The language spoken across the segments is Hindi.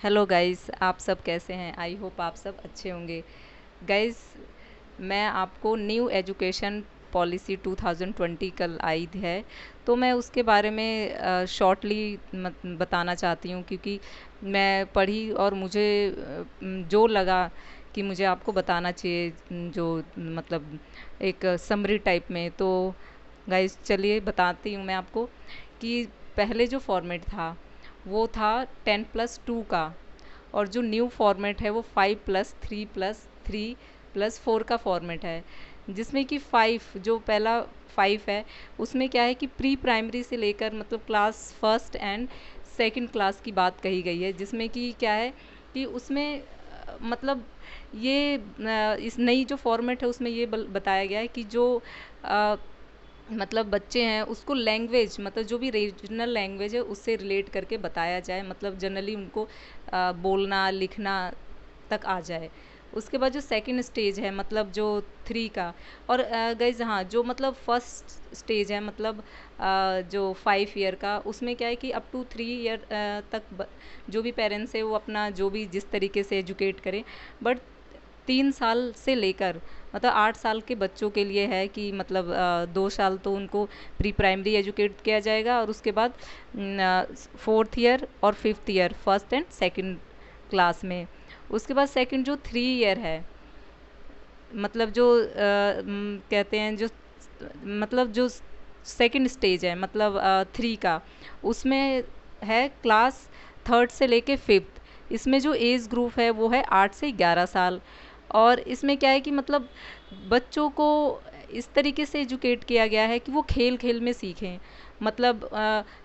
हेलो गाइस, आप सब कैसे हैं? आई होप आप सब अच्छे होंगे। गाइस, मैं आपको न्यू एजुकेशन पॉलिसी 2020 कल आई है, तो मैं उसके बारे में शॉर्टली बताना चाहती हूँ, क्योंकि मैं पढ़ी और मुझे जो लगा कि मुझे आपको बताना चाहिए, जो मतलब एक समरी टाइप में। तो गाइस चलिए बताती हूँ मैं आपको कि पहले जो फॉर्मेट था वो था 10+2 का, और जो न्यू फॉर्मेट है वो 5+3+3+4 का फॉर्मेट है। जिसमें कि 5, जो पहला 5 है, उसमें क्या है कि प्री प्राइमरी से लेकर मतलब class first and second class की बात कही गई है। जिसमें कि क्या है कि उसमें मतलब ये इस नई जो फॉर्मेट है उसमें ये बताया गया है कि जो अ, मतलब बच्चे हैं उसको लैंग्वेज, मतलब जो भी रीजनल लैंग्वेज है उससे रिलेट करके बताया जाए, मतलब जनरली उनको बोलना लिखना तक आ जाए। उसके बाद जो सेकंड स्टेज है मतलब जो 3 का, और गाइज हाँ, जो मतलब फर्स्ट स्टेज है मतलब जो 5 ईयर का, उसमें क्या है कि अप टू 3 ईयर तक जो भी पेरेंट्स है वो अपना जो भी जिस तरीके से एजुकेट करें। बट 3 साल से लेकर मतलब 8 साल के बच्चों के लिए है कि मतलब 2 साल तो उनको प्री प्राइमरी एजुकेट किया जाएगा, और उसके बाद 4th ईयर और 5th year first and second class में। उसके बाद सेकंड जो 3 ईयर है, मतलब जो कहते हैं जो मतलब जो सेकंड स्टेज है मतलब 3 का, उसमें है क्लास थर्ड से लेके फिफ्थ। इसमें जो एज ग्रुप है वो है 8 से 11 साल। और इसमें क्या है कि मतलब बच्चों को इस तरीके से एजुकेट किया गया है कि वो खेल खेल में सीखें, मतलब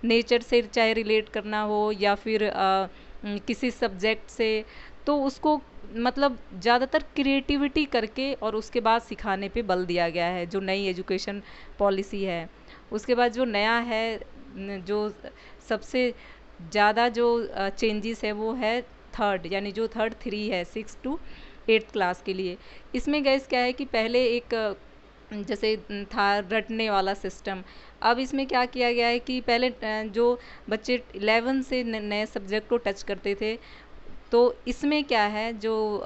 नेचर से चाहे रिलेट करना हो या फिर किसी सब्जेक्ट से, तो उसको मतलब ज़्यादातर क्रिएटिविटी करके और उसके बाद सिखाने पे बल दिया गया है, जो नई एजुकेशन पॉलिसी है। उसके बाद जो नया है जो सबसे ज़्यादा जो चेंजेस है वो है थर्ड, यानी जो थर्ड 3 है 6 to 8 क्लास के लिए। इसमें गैस क्या है कि पहले एक जैसे था रटने वाला सिस्टम। अब इसमें क्या किया गया है कि पहले जो बच्चे 11 से नए सब्जेक्ट को टच करते थे, तो इसमें क्या है जो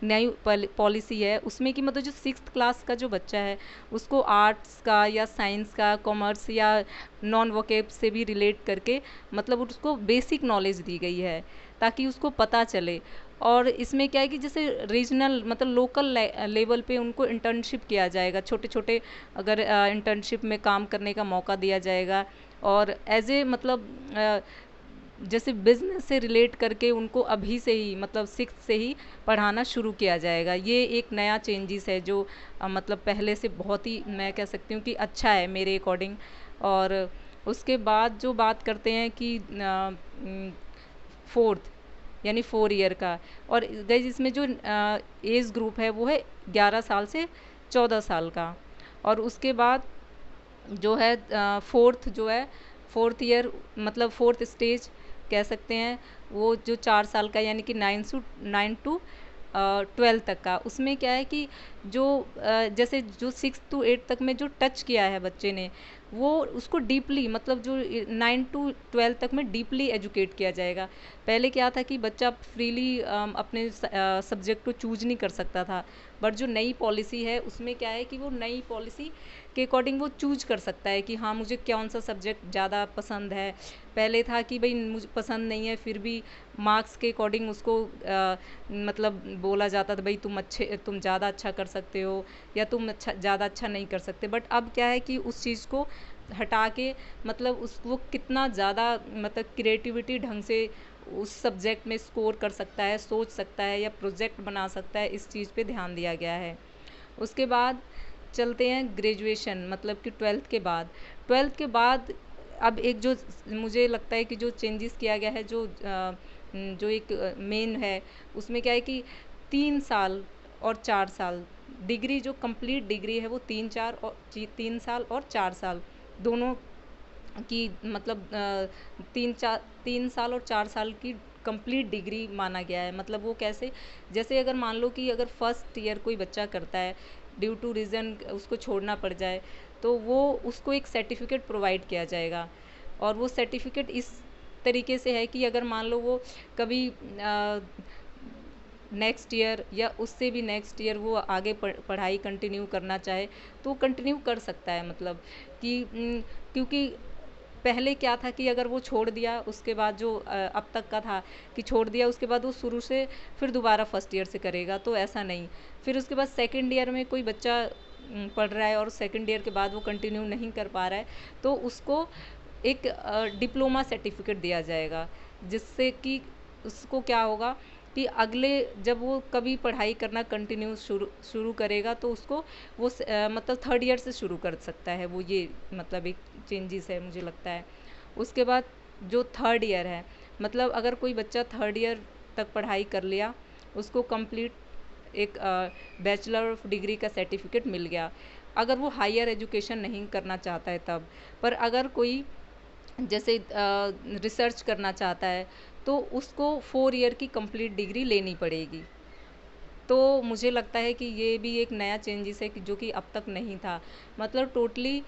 नई पॉलिसी है उसमें कि मतलब जो 6th क्लास का जो बच्चा है उसको आर्ट्स का या साइंस का कॉमर्स या नॉन वोकेब से भी रिलेट करके मतलब उसको बेसिक नॉलेज दी गई है, ताकि उसको पता चले। और इसमें क्या है कि जैसे रीजनल मतलब लोकल लेवल पे उनको इंटर्नशिप किया जाएगा, छोटे छोटे अगर इंटर्नशिप में काम करने का मौका दिया जाएगा। और एज ए मतलब जैसे बिजनेस से रिलेट करके उनको अभी से ही मतलब 6 से ही पढ़ाना शुरू किया जाएगा। ये एक नया चेंजेस है जो मतलब पहले से बहुत ही मैं कह सकती हूँ कि अच्छा है मेरे अकॉर्डिंग। और उसके बाद जो बात करते हैं कि फोर्थ यानी 4 ईयर का, और गाइस इसमें जो एज ग्रुप है वो है 11 साल से 14 साल का। और उसके बाद जो है फोर्थ जो है 4th ईयर मतलब फोर्थ स्टेज कह सकते हैं, वो जो 4 साल का यानी कि 9 to 12 तक का। उसमें क्या है कि जो जैसे जो 6 to 8 तक में जो टच किया है बच्चे ने, वो उसको डीपली मतलब जो 9 to 12 तक में डीपली एजुकेट किया जाएगा। पहले क्या था कि बच्चा फ्रीली अपने सब्जेक्ट को चूज नहीं कर सकता था। बट जो नई पॉलिसी है उसमें क्या है कि वो नई पॉलिसी के अकॉर्डिंग वो चूज कर सकता है कि हाँ मुझे कौन सा सब्जेक्ट ज़्यादा पसंद है। पहले था कि भाई मुझे पसंद नहीं है, फिर भी मार्क्स के अकॉर्डिंग उसको मतलब बोला जाता था भाई तुम ज़्यादा अच्छा कर सकते हो या तुम अच्छा ज़्यादा अच्छा नहीं कर सकते। बट अब क्या है कि उस चीज़ को हटा के मतलब उस वो कितना ज़्यादा मतलब क्रिएटिविटी ढंग से उस सब्जेक्ट में स्कोर कर सकता है, सोच सकता है या प्रोजेक्ट बना सकता है, इस चीज़ पे ध्यान दिया गया है। उसके बाद चलते हैं ग्रेजुएशन मतलब कि ट्वेल्थ के बाद अब एक जो मुझे लगता है कि जो चेंजेस किया गया है, जो एक मेन है, उसमें क्या है कि 3 साल और 4 साल डिग्री, जो कंप्लीट डिग्री है वो 3 साल और 4 साल दोनों की मतलब 3 साल और 4 साल की कंप्लीट डिग्री माना गया है। मतलब वो कैसे, जैसे अगर मान लो कि अगर फर्स्ट ईयर कोई बच्चा करता है, ड्यू टू रीज़न उसको छोड़ना पड़ जाए, तो वो उसको एक सर्टिफिकेट प्रोवाइड किया जाएगा। और वो सर्टिफिकेट इस तरीके से है कि अगर मान लो वो कभी नेक्स्ट ईयर या उससे भी नेक्स्ट ईयर वो आगे पढ़ाई कंटिन्यू करना चाहे तो वो कंटिन्यू कर सकता है, मतलब कि क्योंकि पहले क्या था कि अगर वो छोड़ दिया उसके बाद जो अब तक का था कि छोड़ दिया उसके बाद वो शुरू से फिर दोबारा फर्स्ट ईयर से करेगा, तो ऐसा नहीं। फिर उसके बाद सेकंड ईयर में कोई बच्चा पढ़ रहा है और सेकंड ईयर के बाद वो कंटिन्यू नहीं कर पा रहा है, तो उसको एक डिप्लोमा सर्टिफिकेट दिया जाएगा, जिससे कि उसको क्या होगा कि अगले जब वो कभी पढ़ाई करना कंटिन्यू शुरू शुरू करेगा तो उसको वो मतलब थर्ड ईयर से शुरू कर सकता है वो, ये मतलब एक चेंजेस है मुझे लगता है। उसके बाद जो थर्ड ईयर है, मतलब अगर कोई बच्चा थर्ड ईयर तक पढ़ाई कर लिया, उसको कंप्लीट एक बैचलर ऑफ डिग्री का सर्टिफिकेट मिल गया। अगर वो हायर एजुकेशन नहीं करना चाहता है तब, पर अगर कोई जैसे रिसर्च करना चाहता है तो उसको 4 ईयर की कंप्लीट डिग्री लेनी पड़ेगी। तो मुझे लगता है कि ये भी एक नया चेंजेस है कि जो कि अब तक नहीं था। मतलब टोटली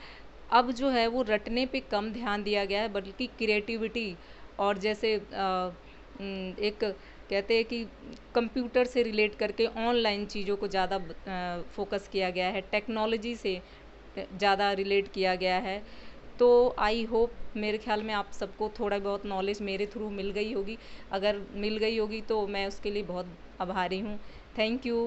अब जो है वो रटने पे कम ध्यान दिया गया है, बल्कि क्रिएटिविटी और जैसे एक कहते हैं कि कंप्यूटर से रिलेट करके ऑनलाइन चीज़ों को ज़्यादा फोकस किया गया है, टेक्नोलॉजी से ज़्यादा रिलेट किया गया है। तो आई होप मेरे ख्याल में आप सबको थोड़ा बहुत नॉलेज मेरे थ्रू मिल गई होगी। अगर मिल गई होगी तो मैं उसके लिए बहुत आभारी हूँ। Thank you.